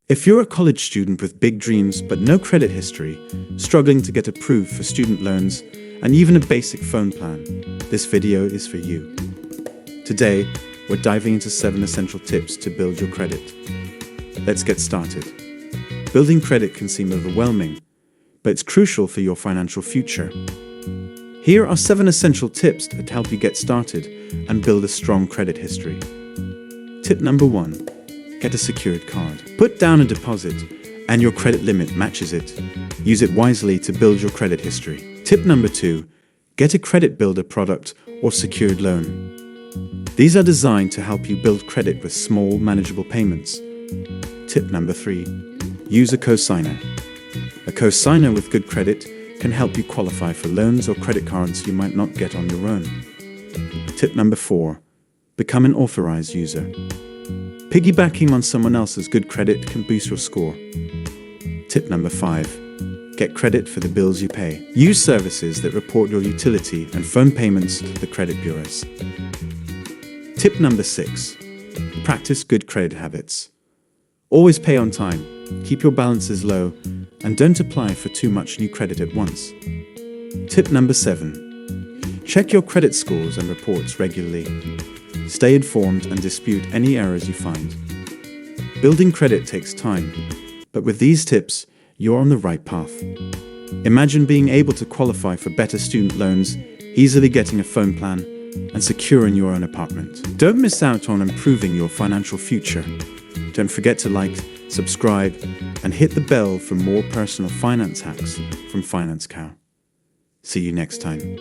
If you're a college student with big dreams but no credit history, struggling to get approved for student loans, and even a basic phone plan, this video is for you. Today, we're diving into 7 essential tips to build your credit. Let's get started. Building credit can seem overwhelming, but it's crucial for your financial future. Here are 7 essential tips that help you get started and build a strong credit history. Tip number 1. Get a secured card. Put down a deposit and your credit limit matches it. Use it wisely to build your credit history. Tip number 2. Get a credit builder product or secured loan. These are designed to help you build credit with small, manageable payments. Tip number 3. Use a cosigner. A cosigner with good credit can help you qualify for loans or credit cards you might not get on your own. Tip number 4. Become an authorized user. Piggybacking on someone else's good credit can boost your score. Tip number 5. Get credit for the bills you pay. Use services that report your utility and phone payments to the credit bureaus. Tip number 6. Practice good credit habits. Always pay on time, keep your balances low, and don't apply for too much new credit at once. Tip number 7. Check your credit scores and reports regularly. Stay informed and dispute any errors you find. Building credit takes time, but with these tips, you're on the right path. Imagine being able to qualify for better student loans, easily getting a phone plan, and securing your own apartment. Don't miss out on improving your financial future. Don't forget to like, subscribe, and hit the bell for more personal finance hacks from FinanceCow. See you next time.